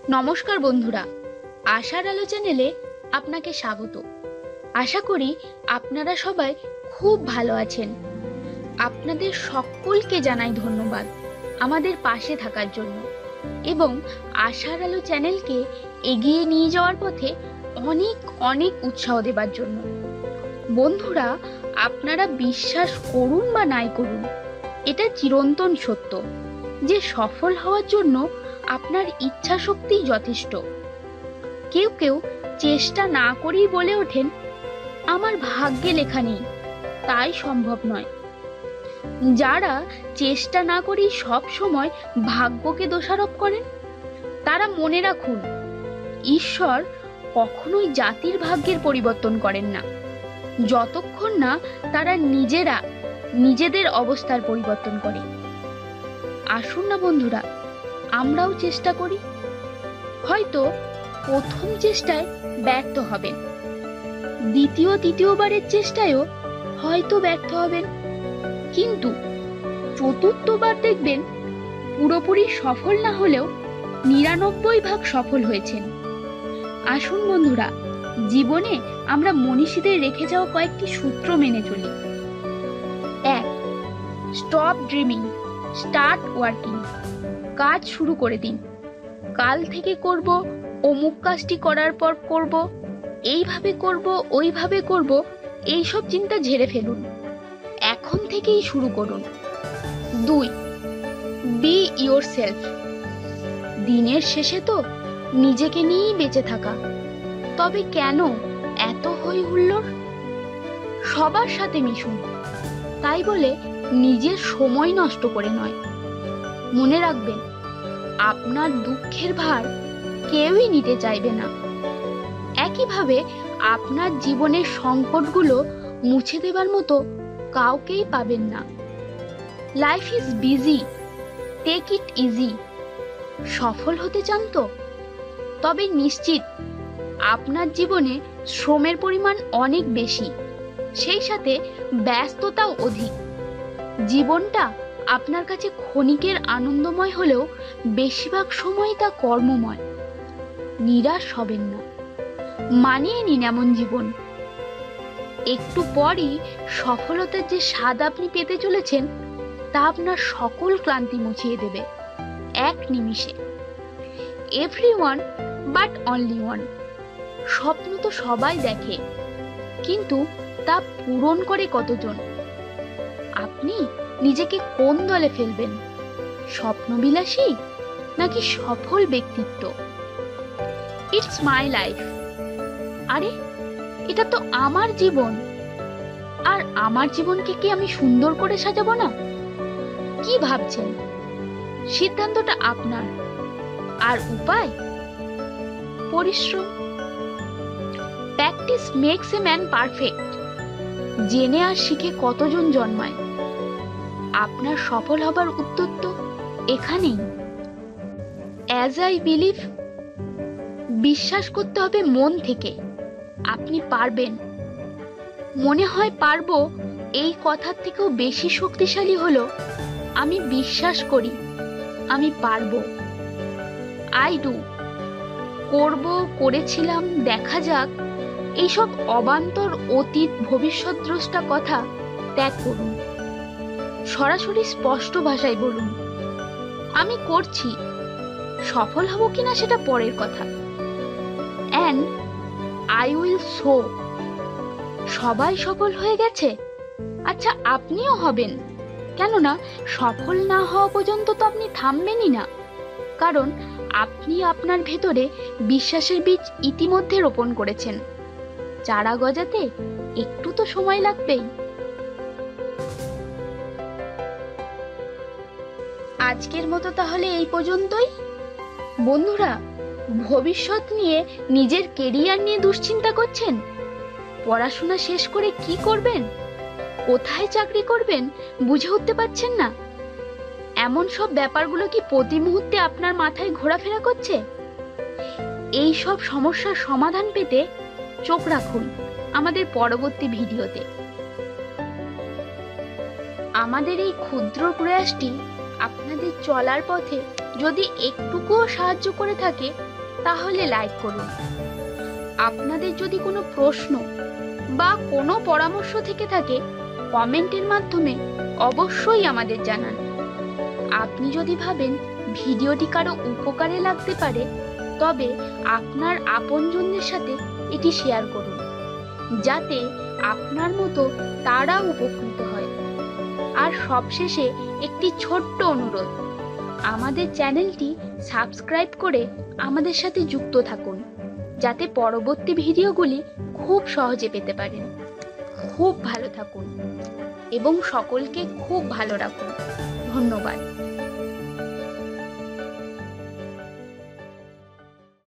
নমস্কার বন্ধুরা, আশার আলো চ্যানেলে আপনাকে স্বাগত। আশা করি আপনারা সবাই খুব ভালো আছেন। আপনাদের সকলকে জানাই ধন্যবাদ আমাদের পাশে থাকার জন্য এবং আশার আলো চ্যানেলকে এগিয়ে নিয়ে যাওয়ার পথে অনেক অনেক উৎসাহ দেবার জন্য। বন্ধুরা, আপনারা বিশ্বাস করুন বা নাই করুন, এটা চিরন্তন সত্য যে সফল হওয়ার জন্য আপনার ইচ্ছা শক্তিই যথেষ্ট। কেউ কেউ চেষ্টা না করেই বলে ওঠেন, আমার ভাগ্যে লেখা নেই, তাই সম্ভব নয়। যারা চেষ্টা না করেই সব সময় ভাগ্যকে দোষারোপ করেন, তারা মনে রাখুন, ঈশ্বর কখনোই জাতির ভাগ্যের পরিবর্তন করেন না, যতক্ষণ না তারা নিজেরা নিজেদের অবস্থার পরিবর্তন করে। আসুন না বন্ধুরা, আমরাও চেষ্টা করি। হয়তো প্রথম চেষ্টায় ব্যর্থ হবেন, দ্বিতীয় তৃতীয়বারের চেষ্টায়ও হয়তো ব্যর্থ হবেন, কিন্তু চতুর্থবার দেখবেন পুরোপুরি সফল না হলেও ৯৯% সফল হয়েছেন। আসুন বন্ধুরা, জীবনে আমরা মনীষীদের রেখে যাওয়া কয়েকটি সূত্র মেনে চলি। ১. Stop dreaming, start working. কাজ শুরু করে দিন। কাল থেকে করব, অমুক কাজটি করার পর করব, এইভাবে করব, ওইভাবে করব, এইসব চিন্তা ঝেড়ে ফেলুন। এখন থেকেই শুরু করুন। ২. Be yourself. দিনের শেষে তো নিজেকে নিয়েই বেঁচে থাকা, তবে কেন এত হই হুল্লোড়? সবার সাথে মিশুন, তাই বলে নিজের সময় নষ্ট করে নয়। মনে রাখবেন, আপনার দুঃখের ভার কেউই নিতে চাইবে না। একইভাবে আপনার জীবনের সংকটগুলো মুছে দেবার মতো কাউকেই পাবেন না। Life is busy, take it easy. সফল হতে চান তো? তবে নিশ্চিত আপনার জীবনে শ্রমের পরিমাণ অনেক বেশি, সেই সাথে ব্যস্ততাও অধিক। জীবনটা আপনার কাছে ক্ষণিকের আনন্দময় হলেও বেশিরভাগ সময় তা কর্মময়। নিরাশ হবেন না, মানিয়ে নিন এমন জীবন। একটু পরই সফলতার যে স্বাদ আপনি পেতে চলেছেন, তা আপনার সকল ক্লান্তি মুছিয়ে দেবে এক নিমিষে। Everyone but only one. স্বপ্ন তো সবাই দেখে, কিন্তু তা পূরণ করে কতজন? আপনি নিজেকে কোন দলে ফেলবেন? স্বপ্নবিলাসী নাকি সফল ব্যক্তিত্ব? It's my life. আরে, এটা তো আমার জীবন, আর আমার জীবনকে কি আমি সুন্দর করে সাজাবো না? কি ভাবছেন? সিদ্ধান্তটা আপনার, আর উপায় পরিশ্রম। Practice makes a man perfect. জেনে আর শিখে কতজন জন্মায়? আপনার সফল হবার উত্তর তো এখানেই। As I believe. বিশ্বাস করতে হবে মন থেকে, আপনি পারবেন। মনে হয় পারবো, এই কথার থেকেও বেশি শক্তিশালী হলো আমি বিশ্বাস করি আমি পারবো। I do. করব, করেছিলাম, দেখা যাক, এইসব অবান্তর অতীত ভবিষ্যৎ দ্রষ্টা কথা ত্যাগ করুন। সরাসরি স্পষ্ট ভাষায় বলুন, আমি করছি। সফল হব কিনা সেটা পরের কথা। And I will show. সবাই সফল হয়ে গেছে, আচ্ছা আপনিও হবেন। কেননা সফল না হওয়া পর্যন্ত তো আপনি থামবেনই না, কারণ আপনি আপনার ভেতরে বিশ্বাসের বীজ ইতিমধ্যে রোপণ করেছেন। চারা গজাতে একটু তো সময় লাগবেই। আজকের মতো তাহলে এই পর্যন্তই। বন্ধুরা, ভবিষ্যৎ নিয়ে, নিজের কেরিয়ার নিয়ে দুশ্চিন্তা করছেন? পড়াশোনা শেষ করে কি করবেন, কোথায় চাকরি করবেন বুঝে উঠতে পারছেন না? এমন সব ব্যাপারগুলো কি প্রতি মুহূর্তে আপনার মাথায় ঘোরাফেরা করছে? এই সব সমস্যার সমাধান পেতে চোখ রাখুন আমাদের পরবর্তী ভিডিওতে। আমাদের এই ক্ষুদ্র প্রয়াসটি আপনাদের চলার পথে যদি একটুকুও সাহায্য করে থাকে, তাহলে লাইক করুন। আপনাদের যদি কোনো প্রশ্ন বা কোনো পরামর্শ থেকে থাকে, কমেন্টের মাধ্যমে অবশ্যই আমাদের জানান। আপনি যদি ভাবেন ভিডিওটি কারো উপকারে লাগতে পারে, তবে আপনার আপনজনদের সাথে এটি শেয়ার করুন, যাতে আপনার মতো তারা উপকৃত হয়। আর সবশেষে একটি ছোট্ট অনুরোধ, আমাদের চ্যানেলটি সাবস্ক্রাইব করে আমাদের সাথে যুক্ত থাকুন, যাতে পরবর্তী ভিডিওগুলি খুব সহজে পেতে পারেন। খুব ভালো থাকুন এবং সকলকে খুব ভালো রাখুন।